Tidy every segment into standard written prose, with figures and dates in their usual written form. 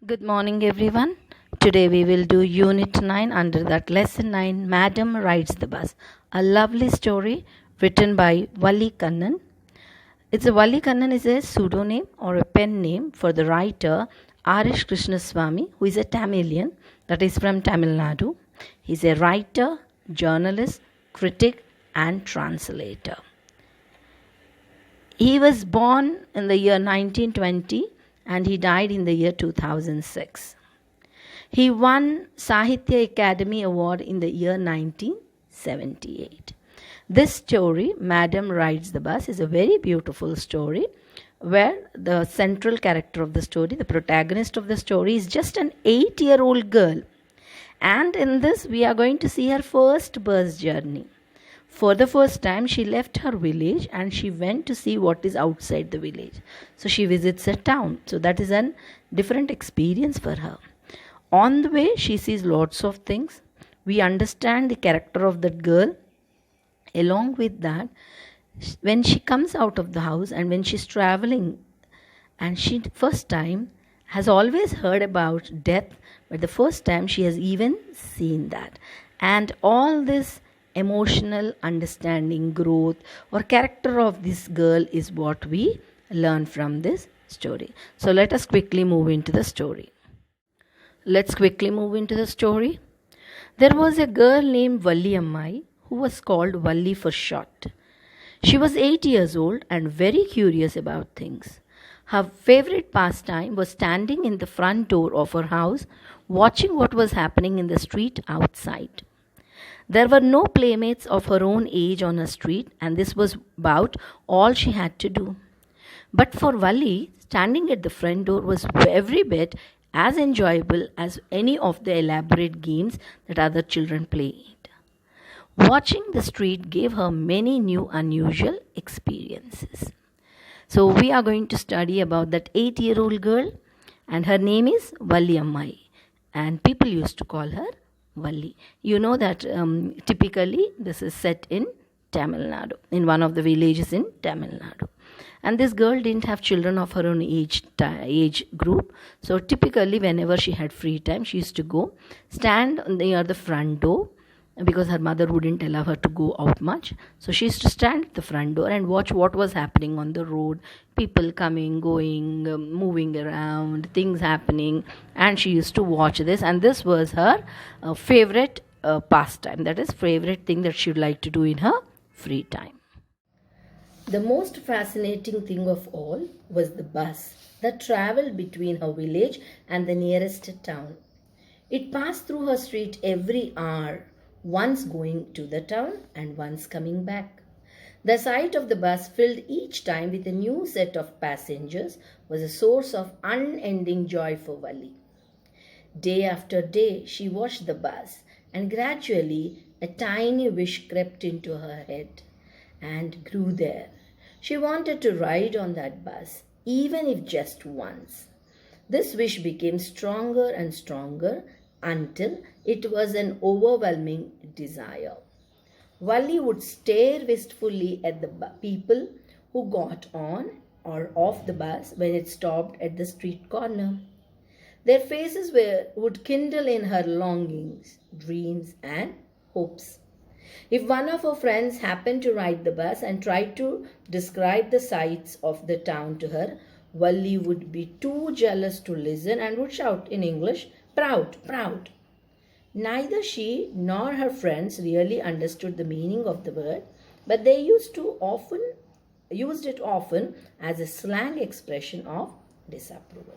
Good morning, everyone. Today we will do Unit 9 under that Lesson 9 Madam Rides the Bus, a lovely story written by Valli Kannan. Valli Kannan is a pseudonym or a pen name for the writer Arish Krishnaswamy, who is a Tamilian, that is from Tamil Nadu. He is a writer, journalist, critic, and translator. He was born in the year 1920 and he died in the year 2006. He won Sahitya Academy Award in the year 1978. This story, Madam Rides the Bus, is a very beautiful story where the central character of the story, the protagonist of the story, is just an 8-year-old girl. And in this, we are going to see her first bus journey. For the first time, she left her village and she went to see what is outside the village. So she visits a town. So that is a different experience for her. On the way, she sees lots of things. We understand the character of that girl. Along with that, when she comes out of the house and when she's traveling, and she first time has always heard about death, but the first time she has even seen that. And all this emotional understanding, growth, or character of this girl is what we learn from this story. So let us quickly move into the story. There was a girl named Valli Ammai who was called Valli for short. She was 8 years old and very curious about things. Her favorite pastime was standing in the front door of her house, watching what was happening in the street outside. There were no playmates of her own age on her street, and this was about all she had to do. But for Valli, standing at the front door was every bit as enjoyable as any of the elaborate games that other children played. Watching the street gave her many new unusual experiences. So we are going to study about that 8-year-old girl, and her name is Valli Ammai, and people used to call her Valli. You know that typically this is set in Tamil Nadu, in one of the villages in Tamil Nadu. And this girl didn't have children of her own age group. So typically whenever she had free time, she used to go stand near the front door because her mother wouldn't allow her to go out much. So she used to stand at the front door and watch what was happening on the road, people coming, going, moving around, things happening, and she used to watch this, and this was her favorite pastime, that is favorite thing that she would like to do in her free time. The most fascinating thing of all was the bus that traveled between her village and the nearest town. It passed through her street every hour, once going to the town and once coming back. The sight of the bus, filled each time with a new set of passengers, was a source of unending joy for Valli. Day after day, she watched the bus, and gradually a tiny wish crept into her head and grew there. She wanted to ride on that bus, even if just once. This wish became stronger and stronger until it was an overwhelming desire. Valli would stare wistfully at the people who got on or off the bus when it stopped at the street corner. Their faces would kindle in her longings, dreams, and hopes. If one of her friends happened to ride the bus and tried to describe the sights of the town to her, Valli would be too jealous to listen and would shout in English, "Proud, proud." Neither she nor her friends really understood the meaning of the word, but they used it often as a slang expression of disapproval.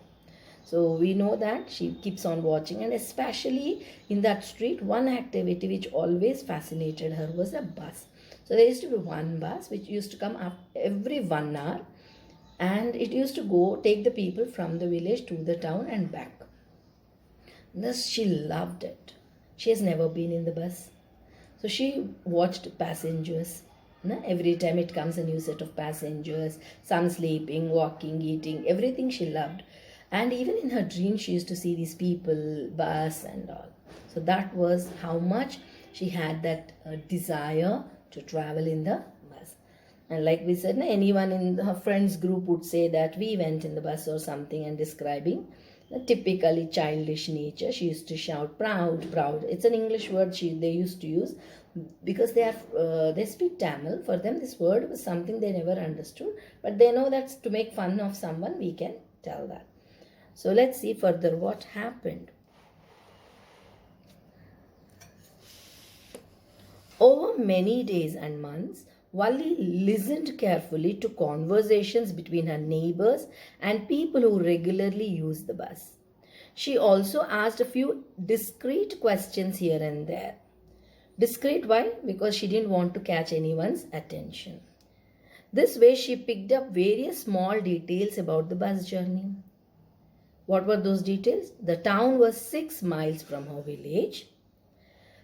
So we know that she keeps on watching, and especially in that street, one activity which always fascinated her was a bus. So there used to be one bus which used to come up every 1 hour, and it used to go take the people from the village to the town and back. Thus she loved it. She has never been in the bus. So she watched passengers. Every time it comes a new set of passengers, some sleeping, walking, eating, everything she loved. And even in her dreams, she used to see these people, bus and all. So that was how much she had that desire to travel in the bus. And like we said, anyone in her friends group would say that we went in the bus or something and describing. The typically childish nature. She used to shout, "Proud, proud." It's an English word they used to use because they speak Tamil. For them, this word was something they never understood, but they know that to make fun of someone, we can tell that. So let's see further what happened. Over many days and months, Valli listened carefully to conversations between her neighbors and people who regularly use the bus. She also asked a few discreet questions here and there. Discreet, why? Because she didn't want to catch anyone's attention. This way, she picked up various small details about the bus journey. What were those details? The town was 6 miles from her village.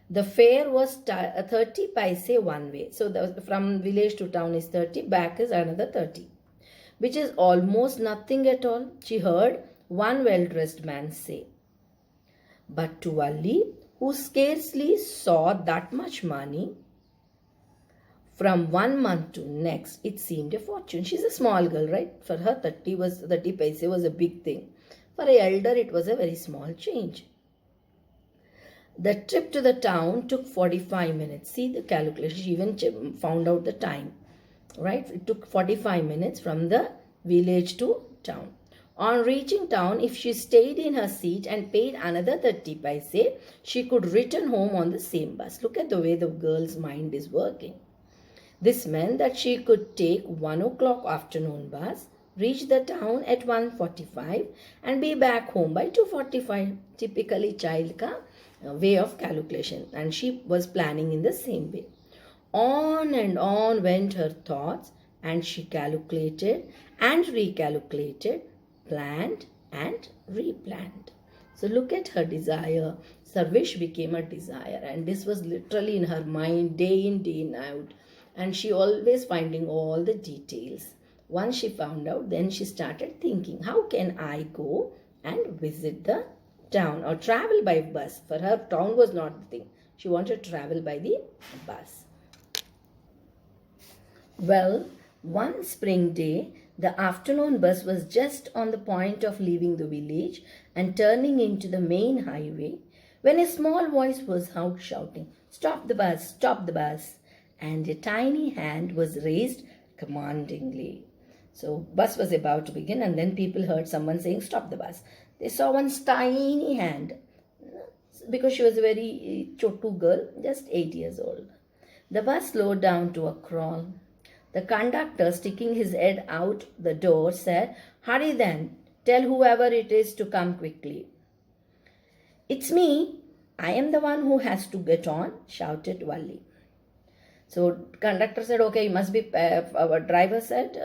The fare was 30 paise one way. So from village to town is 30, back is another 30, which is almost nothing at all, she heard one well-dressed man say. But to Valli, who scarcely saw that much money, from 1 month to next, it seemed a fortune. She's a small girl, right? For her, 30 paise was a big thing. For an elder, it was a very small change. The trip to the town took 45 minutes. See the calculation. She even found out the time. Right? It took 45 minutes from the village to town. On reaching town, if she stayed in her seat and paid another 30 paise, she could return home on the same bus. Look at the way the girl's mind is working. This meant that she could take 1 o'clock afternoon bus, reach the town at 1:45 and be back home by 2:45. Typically child ka way of calculation, and she was planning in the same way. On and on went her thoughts, and she calculated and recalculated, planned and replanned. So look at her desire. Her wish became a desire, and this was literally in her mind day in, day out, and she always finding all the details. Once she found out, then she started thinking, how can I go and visit the town or travel by bus? For her, town was not the thing. She wanted to travel by the bus. Well, one spring day, the afternoon bus was just on the point of leaving the village and turning into the main highway when a small voice was out shouting, "Stop the bus, stop the bus." And a tiny hand was raised commandingly. So bus was about to begin, and then people heard someone saying, "Stop the bus." They saw one tiny hand, because she was a very chotu girl, just 8 years old. The bus slowed down to a crawl. The conductor, sticking his head out the door, said, "Hurry then, tell whoever it is to come quickly." "It's me. I am the one who has to get on," shouted Valli. So conductor said, "Okay, you must be," our driver said,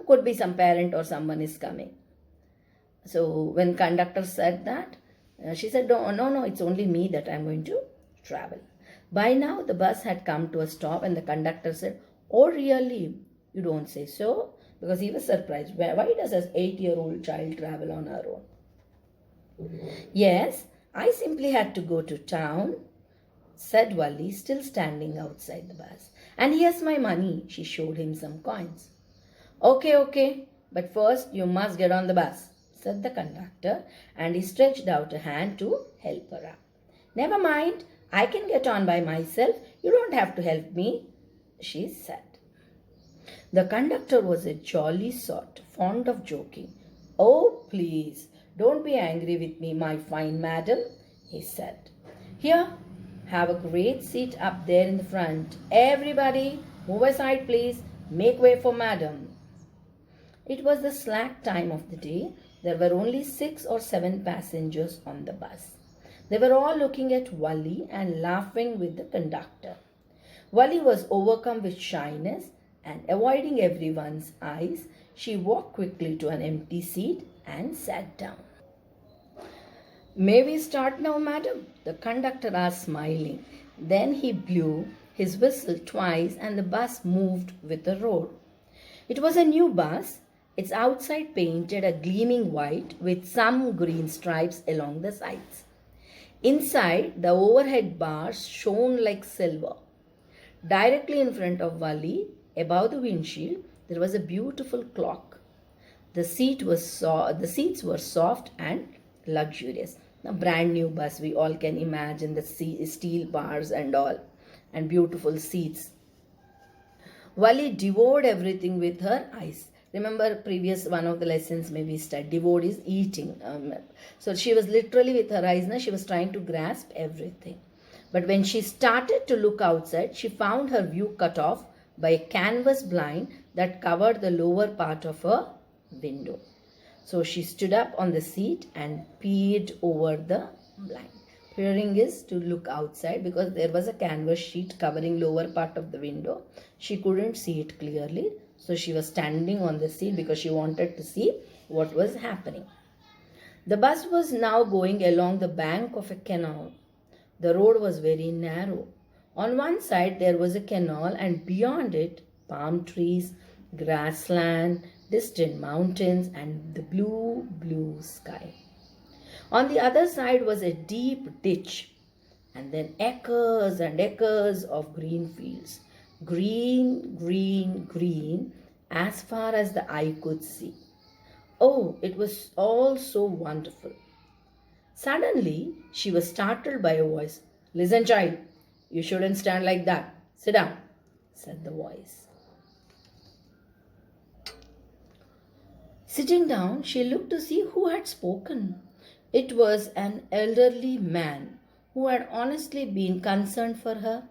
"could be some parent or someone is coming." So when conductor said that, she said, no, it's only me that I'm going to travel. By now, the bus had come to a stop, and the conductor said, "Oh, really? You don't say so?" Because he was surprised. Why does an 8-year-old child travel on her own? "Yes, I simply had to go to town," said Valli, still standing outside the bus. "And here's my money." She showed him some coins. Okay, but first you must get on the bus," said the conductor, and he stretched out a hand to help her up. "Never mind, I can get on by myself. You don't have to help me," she said. The conductor was a jolly sort, fond of joking. "Oh, please, don't be angry with me, my fine madam," he said. "Here, have a great seat up there in the front. Everybody, move aside, please. Make way for madam." It was the slack time of the day. There were only 6 or 7 passengers on the bus. They were all looking at Valli and laughing with the conductor. Valli was overcome with shyness, and avoiding everyone's eyes, she walked quickly to an empty seat and sat down. "May we start now, madam?" the conductor asked, smiling. Then he blew his whistle twice, and the bus moved with a roar. It was a new bus, its outside painted a gleaming white with some green stripes along the sides. Inside, the overhead bars shone like silver. Directly in front of Valli, above the windshield, there was a beautiful clock. The seats were soft and luxurious. A brand new bus, we all can imagine the steel bars and all, and beautiful seats. Wali devoured everything with her eyes. Remember previous one of the lessons maybe studied. Devoured is eating. So she was literally with her eyes. Now she was trying to grasp everything. But when she started to look outside, she found her view cut off by a canvas blind that covered the lower part of her window. So she stood up on the seat and peered over the blind. Peering is to look outside because there was a canvas sheet covering lower part of the window. She couldn't see it clearly. So she was standing on the seat because she wanted to see what was happening. The bus was now going along the bank of a canal. The road was very narrow. On one side there was a canal, and beyond it palm trees, grassland, distant mountains, and the blue sky. On the other side was a deep ditch, and then acres and acres of green fields. Green, green, green, as far as the eye could see. Oh, it was all so wonderful. Suddenly, she was startled by a voice. "Listen, child, you shouldn't stand like that. Sit down," said the voice. Sitting down, she looked to see who had spoken. It was an elderly man who had honestly been concerned for her,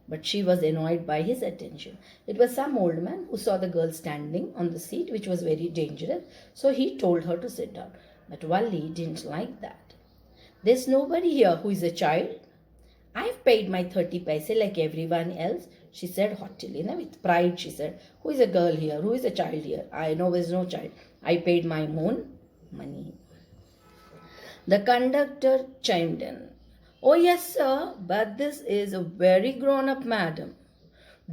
but she was annoyed by his attention. It was some old man who saw the girl standing on the seat, which was very dangerous, so he told her to sit down. But Valli didn't like that. "There's nobody here who is a child. I've paid my 30 paise like everyone else," she said haughtily. Now, with pride, she said, "Who is a girl here? Who is a child here? I know there's no child. I paid my own money." The conductor chimed in. "Oh, yes, sir, but this is a very grown up madam.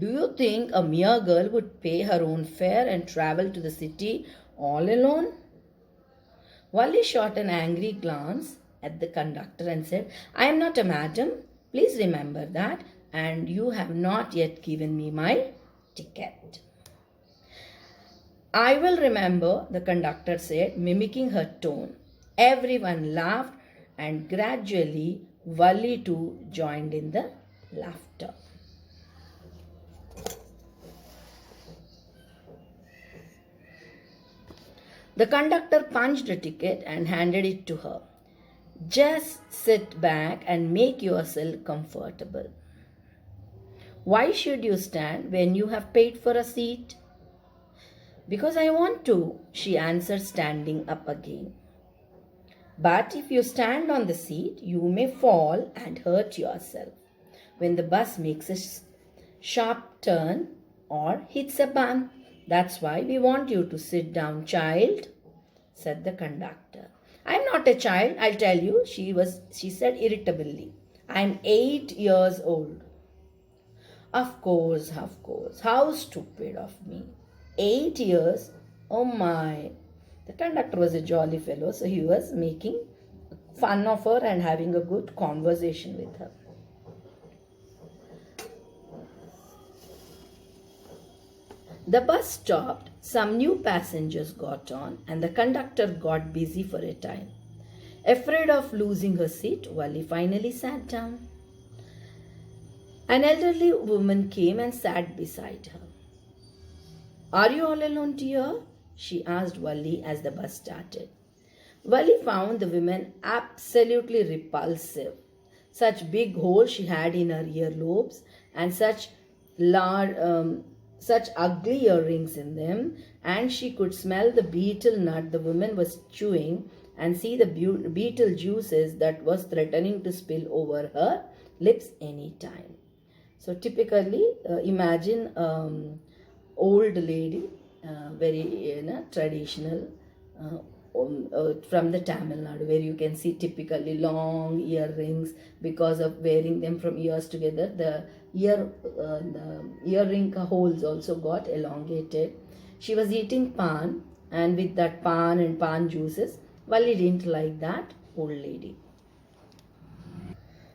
Do you think a mere girl would pay her own fare and travel to the city all alone?" Wally shot an angry glance at the conductor and said, "I am not a madam. Please remember that, and you have not yet given me my ticket." "I will remember," the conductor said, mimicking her tone. Everyone laughed, and gradually Wali too joined in the laughter. The conductor punched a ticket and handed it to her. "Just sit back and make yourself comfortable." "Why should you stand when you have paid for a seat?" "Because I want to," she answered, standing up again. "But if you stand on the seat, you may fall and hurt yourself when the bus makes a sharp turn or hits a bump. That's why we want you to sit down, child," said the conductor. "I'm not a child, I'll tell you," she said irritably. "I'm 8 years old." Of course. How stupid of me. 8 years? Oh my. The conductor was a jolly fellow, so he was making fun of her and having a good conversation with her. The bus stopped, some new passengers got on, and the conductor got busy for a time. Afraid of losing her seat, Wally finally sat down. An elderly woman came and sat beside her. "Are you all alone, dear?" she asked Wally as the bus started. Wally found the woman absolutely repulsive. Such big holes she had in her earlobes, and such ugly earrings in them, and she could smell the betel nut the woman was chewing and see the betel juices that was threatening to spill over her lips any time. So typically, imagine old lady, very traditional, from the Tamil Nadu, where you can see typically long earrings because of wearing them from ears together. The earring holes also got elongated. She was eating pan, and with that pan and pan juices, Wali didn't like that old lady.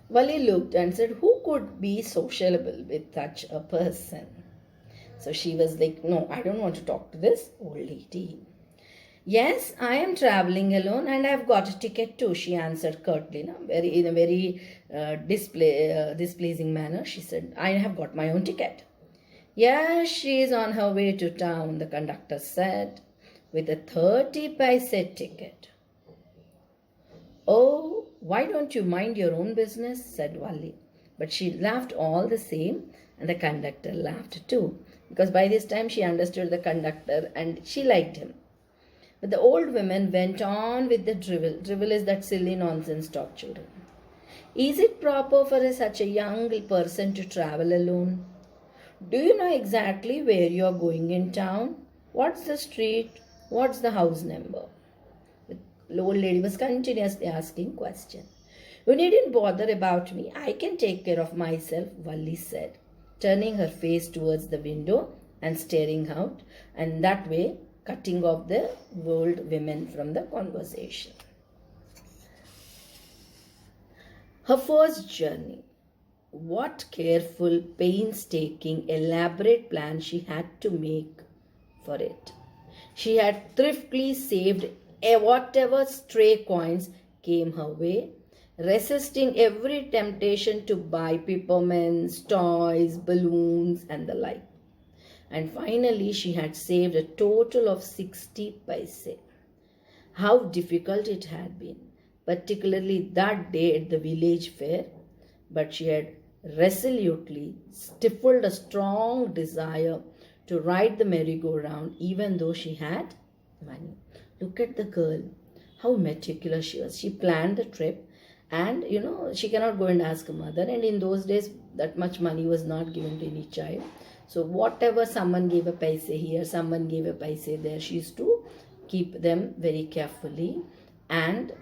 Wali looked and said, "Who could be sociable with such a person?" So she was like, "No, I don't want to talk to this old lady." Yes, I am traveling alone and I've got a ticket too, she answered curtly, no? Very in a very displeasing manner. She said, I have got my own ticket. Yes, she is on her way to town, the conductor said, with a 30 paise ticket. Oh, why don't you mind your own business? Said Wali. But she laughed all the same, and the conductor laughed too, because by this time she understood the conductor and she liked him. But the old woman went on with the drivel. Drivel is that silly nonsense talk, children. Is it proper for such a young person to travel alone? Do you know exactly where you are going in town? What's the street? What's the house number? The old lady was continuously asking questions. You needn't bother about me. I can take care of myself, Valli said, turning her face towards the window and staring out, and that way cutting off the old women from the conversation. Her first journey. What careful, painstaking, elaborate plan she had to make for it. She had thriftily saved whatever stray coins came her way, resisting every temptation to buy peppermints, toys, balloons, and the like. And finally, she had saved a total of 60 paise. How difficult it had been, particularly that day at the village fair, but she had resolutely stifled a strong desire to ride the merry-go-round even though she had money. Look at the girl, how meticulous she was. She planned the trip, and she cannot go and ask her mother, and in those days that much money was not given to any child. So whatever, someone gave a paise here, someone gave a paise there, she used to keep them very carefully. And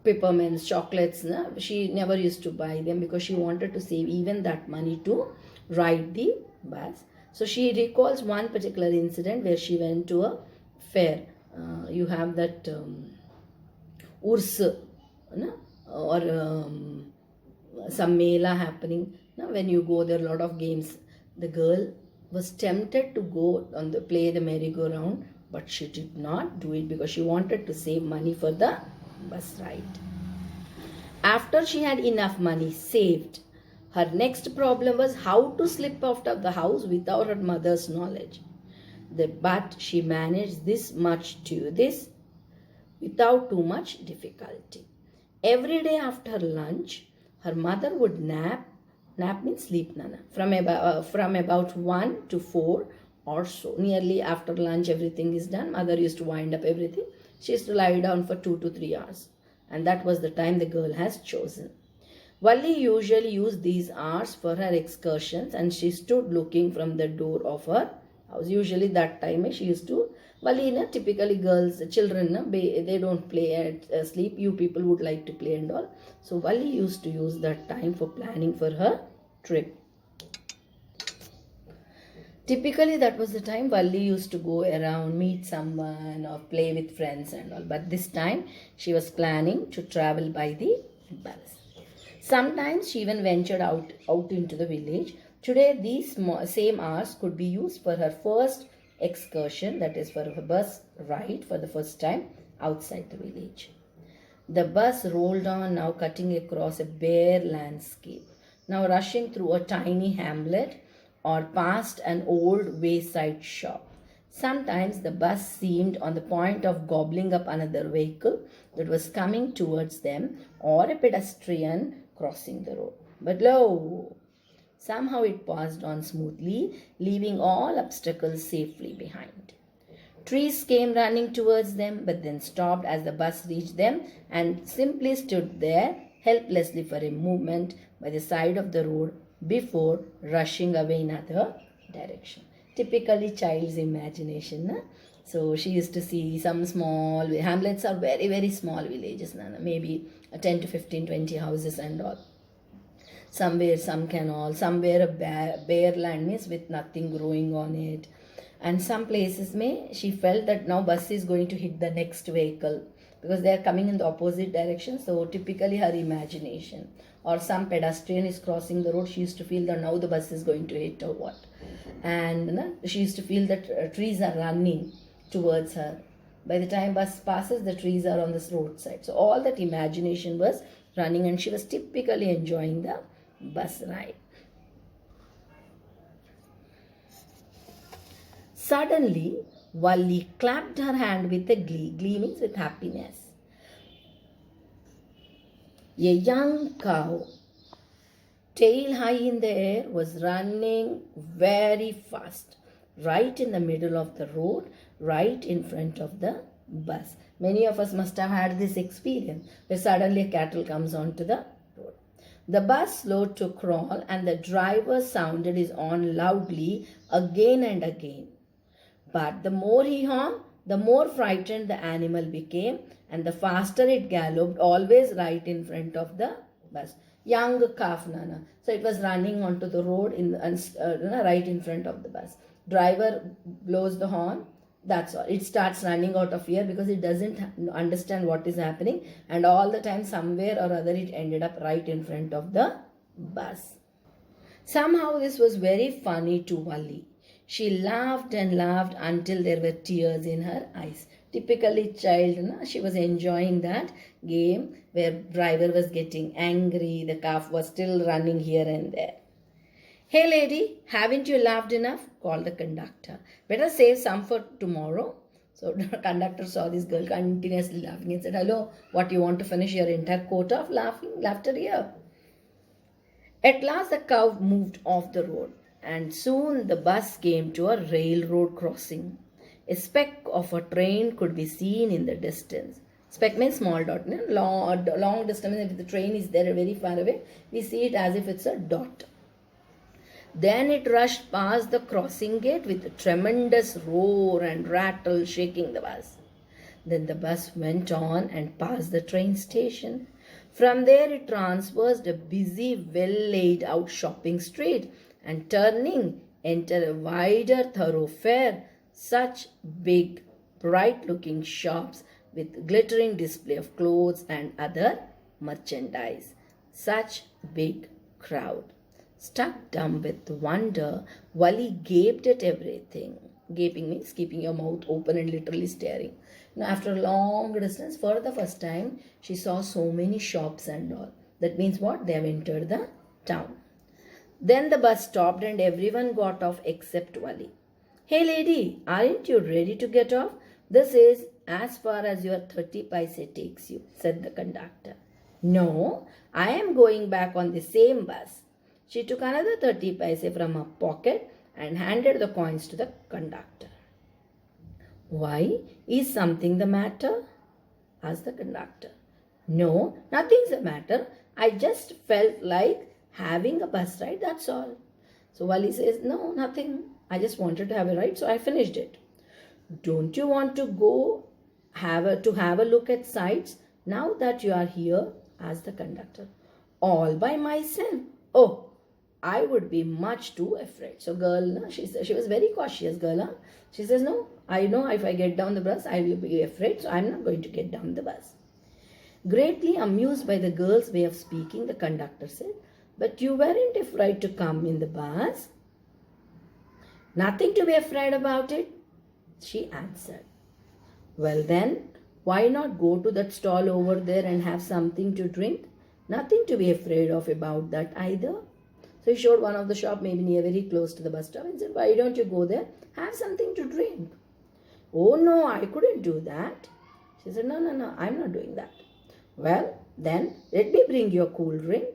peppermints, chocolates, she never used to buy them because she wanted to save even that money to ride the bus. So she recalls one particular incident where she went to a fair. You have that urs, or some mela happening. When you go, there are a lot of games. The girl was tempted to go on the play the merry-go-round, but she did not do it because she wanted to save money for the bus ride. After she had enough money saved, her next problem was how to slip out of the house without her mother's knowledge. But she managed this without too much difficulty. Every day after lunch, her mother would nap. Nap means sleep, Nana. From about 1 to 4 or so. Nearly after lunch, everything is done. Mother used to wind up everything. She used to lie down for 2 to 3 hours. And that was the time the girl has chosen. Valli usually used these hours for her excursions, and she stood looking from the door of her house. Usually that time she used to, Valli, typically girls, children, they don't play at sleep. You people would like to play and all. So Valli used to use that time for planning for her trip. Typically, that was the time Valli used to go around, meet someone, or play with friends and all. But this time, she was planning to travel by the bus. Sometimes she even ventured out into the village. Today, these same hours could be used for her first excursion, that is for her bus ride for the first time outside the village. The bus rolled on, now cutting across a bare landscape, now rushing through a tiny hamlet or past an old wayside shop. Sometimes the bus seemed on the point of gobbling up another vehicle that was coming towards them, or a pedestrian crossing the road. But lo, somehow it passed on smoothly, leaving all obstacles safely behind. Trees came running towards them, but then stopped as the bus reached them and simply stood there helplessly for a moment by the side of the road before rushing away in another direction. Typically child's imagination. So she used to see some small hamlets are very, very small villages, maybe 10 to 15, 20 houses and all. Somewhere some canal, somewhere a bare land means with nothing growing on it. And some places she felt that now bus is going to hit the next vehicle because they are coming in the opposite direction. So typically her imagination, or some pedestrian is crossing the road, she used to feel that now the bus is going to hit or what. And she used to feel that trees are running towards her. By the time bus passes, the trees are on this roadside. So all that imagination was running, and she was typically enjoying the bus ride. Suddenly, Valli clapped her hand with a glee. Glee means with happiness. A young cow, tail high in the air, was running very fast, right in the middle of the road, right in front of the bus. Many of us must have had this experience where suddenly a cattle comes onto the road. The bus slowed to crawl, and the driver sounded his horn loudly again and again. But the more he honked, the more frightened the animal became, and the faster it galloped, always right in front of the bus. Young calf, Nana. So it was running onto the road right in front of the bus. Driver blows the horn. That's all. It starts running out of fear because it doesn't understand what is happening, and all the time, somewhere or other, it ended up right in front of the bus. Somehow, this was very funny to Valli. She laughed and laughed until there were tears in her eyes. Typically child, she was enjoying that game where driver was getting angry, the calf was still running here and there. Hey lady, haven't you laughed enough? Called the conductor. Better save some for tomorrow. So the conductor saw this girl continuously laughing and said, hello, what, you want to finish your entire quota of laughter here? At last the cow moved off the road, and soon the bus came to a railroad crossing. A speck of a train could be seen in the distance. Speck means small dot. Long distance, if the train is there very far away, we see it as if it's a dot. Then it rushed past the crossing gate with a tremendous roar and rattle, shaking the bus. Then the bus went on and passed the train station. From there it traversed a busy, well-laid out shopping street, and turning, entered a wider thoroughfare. Such big, bright-looking shops with glittering display of clothes and other merchandise. Such big crowd. Struck dumb with wonder, Valli gaped at everything. Gaping means keeping your mouth open and literally staring. After a long distance, for the first time, she saw so many shops and all. That means what? They have entered the town. Then the bus stopped and everyone got off except Valli. Hey lady, aren't you ready to get off? This is as far as your 30 paise takes you, said the conductor. No, I am going back on the same bus. She took another 30 paise from her pocket and handed the coins to the conductor. Why? Is something the matter? Asked the conductor. No, nothing's the matter. I just felt like having a bus ride, that's all. So Valli says, no, nothing. I just wanted to have a ride, so I finished it. Don't you want to go have a look at sights now that you are here? Asked the conductor. All by myself? Oh, I would be much too afraid. So girl, she was very cautious girl. Huh? She says, no, I know if I get down the bus, I will be afraid. So I'm not going to get down the bus. Greatly amused by the girl's way of speaking, the conductor said, but you weren't afraid to come in the bus? Nothing to be afraid about it, she answered. Well then, why not go to that stall over there and have something to drink? Nothing to be afraid of about that either. So he showed one of the shop maybe near very close to the bus stop and said, why don't you go there? Have something to drink. Oh no, I couldn't do that. She said, no, I'm not doing that. Well, then let me bring you a cool drink.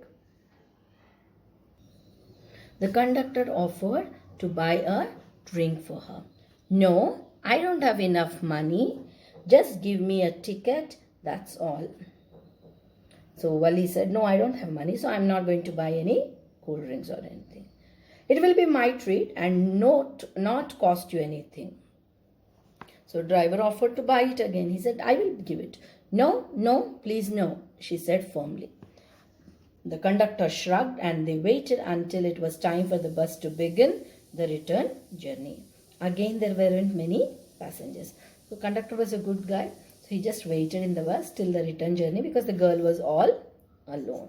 The conductor offered to buy a drink for her. No, I don't have enough money. Just give me a ticket, that's all. So Valli said, no, I don't have money, so I'm not going to buy any cool drinks or anything. It will be my treat and not cost you anything. So driver offered to buy it again. He said, I will give it. No, please no, she said firmly. The conductor shrugged and they waited until it was time for the bus to begin the return journey. Again, there weren't many passengers. So conductor was a good guy. So he just waited in the bus till the return journey because the girl was all alone.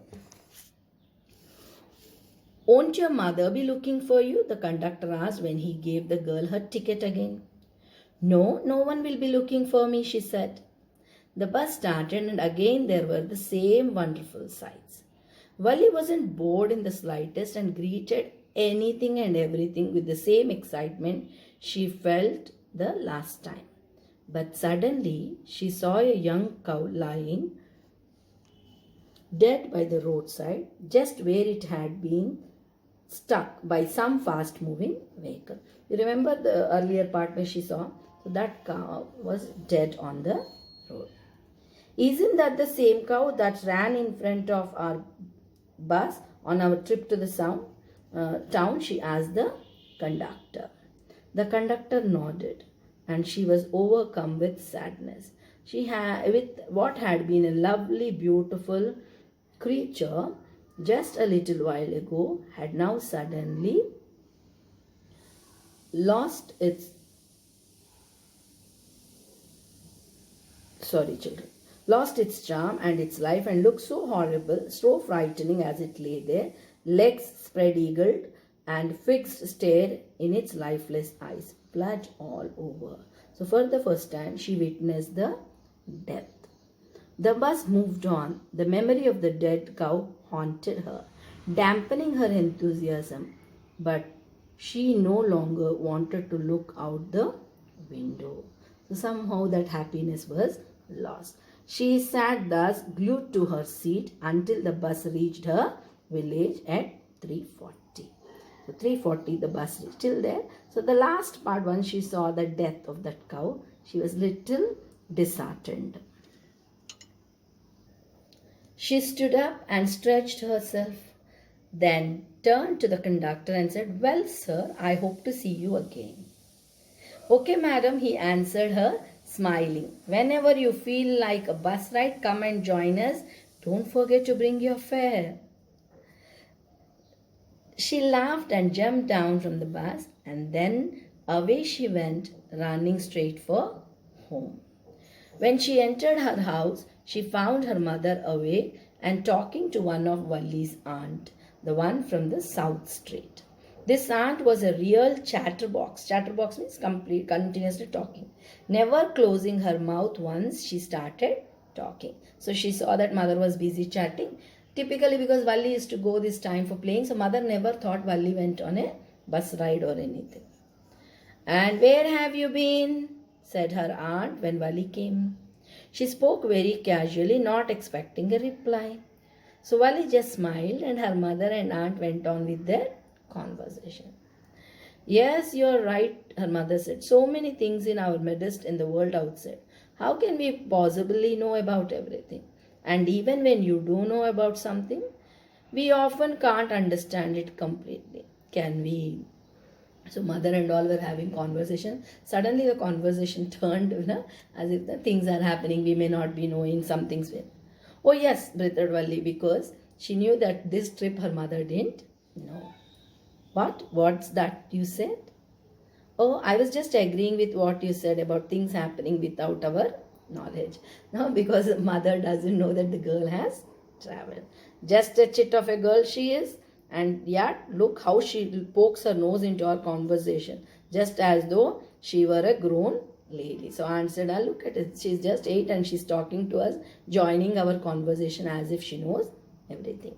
Won't your mother be looking for you? The conductor asked when he gave the girl her ticket again. No, no one will be looking for me, she said. The bus started, and again there were the same wonderful sights. Wally wasn't bored in the slightest and greeted anything and everything with the same excitement she felt the last time. But suddenly she saw a young cow lying dead by the roadside, just where it had been stuck by some fast moving vehicle. You remember the earlier part where she saw? So that cow was dead on the road. Isn't that the same cow that ran in front of our bus on our trip to the town? She asked the conductor. The conductor nodded, and she was overcome with sadness. She had, with what had been a lovely, beautiful creature just a little while ago, had now suddenly lost its children, lost its charm and its life, and looked so horrible, so frightening as it lay there, legs spread eagled and fixed stare in its lifeless eyes, blood all over. So for the first time she witnessed the death. The bus moved on. The memory of the dead cow haunted her, dampening her enthusiasm, but she no longer wanted to look out the window. So somehow that happiness was lost. She sat thus glued to her seat until the bus reached her village at 3:40. So 3:40 the bus reached till there. So the last part, once she saw the death of that cow, she was little disheartened. She stood up and stretched herself, then turned to the conductor and said, "Well, sir, I hope to see you again." "Okay, madam," he answered her, smiling. "Whenever you feel like a bus ride, come and join us. Don't forget to bring your fare." She laughed and jumped down from the bus, and then away she went, running straight for home. When she entered her house, she found her mother awake and talking to one of Wally's aunt, the one from the South Street. This aunt was a real chatterbox. Chatterbox means continuously talking, never closing her mouth once she started talking. So she saw that mother was busy chatting. Typically, because Wally used to go this time for playing, so mother never thought Wally went on a bus ride or anything. "And where have you been?" said her aunt when Wally came. She spoke very casually, not expecting a reply. So Wally just smiled, and her mother and aunt went on with their conversation. "Yes, you're right," her mother said. "So many things in our midst in the world outside. How can we possibly know about everything? And even when you do know about something, we often can't understand it completely. Can we?" So mother and all were having conversation. Suddenly the conversation turned, as if the things are happening. We may not be knowing some things. "Oh yes," breathed Valli, because she knew that this trip her mother didn't know. What's that you said?" "Oh, I was just agreeing with what you said about things happening without our knowledge." No, because mother doesn't know that the girl has traveled. Just a chit of a girl she is, and yet look how she pokes her nose into our conversation, just as though she were a grown lady. So Aunt said, "Ah, look at it. She's just 8 and she's talking to us, joining our conversation as if she knows everything."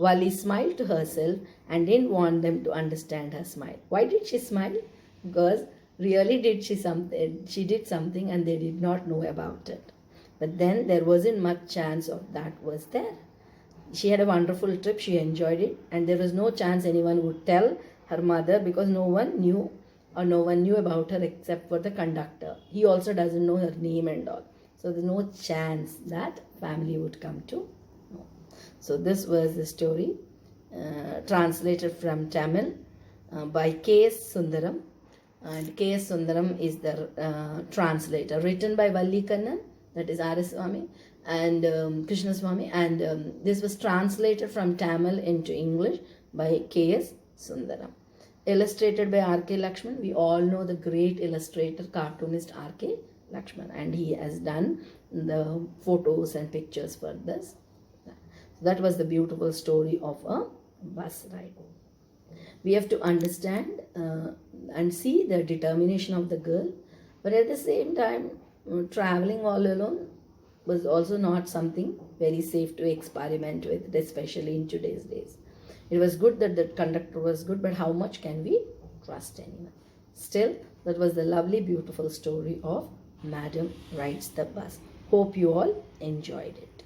Wally smiled to herself and didn't want them to understand her smile. Why did she smile? Because really she did something and they did not know about it. But then there wasn't much chance of that, was there? She had a wonderful trip, she enjoyed it, and there was no chance anyone would tell her mother, because no one knew about her except for the conductor. He also doesn't know her name and all. So there's no chance that family would come to know. So this was the story, translated from Tamil by K.S. Sundaram. And K.S. Sundaram is the translator, written by Valli Kannan, that is R.S. Swami, and Krishna Swami, and this was translated from Tamil into English by K.S. Sundaram. Illustrated by R.K. Lakshman. We all know the great illustrator, cartoonist R.K. Lakshman, and he has done the photos and pictures for this. That was the beautiful story of a bus ride. We have to understand and see the determination of the girl. But at the same time, traveling all alone was also not something very safe to experiment with, especially in today's days. It was good that the conductor was good, but how much can we trust anyone? Still, that was the lovely, beautiful story of Madam Rides the Bus. Hope you all enjoyed it.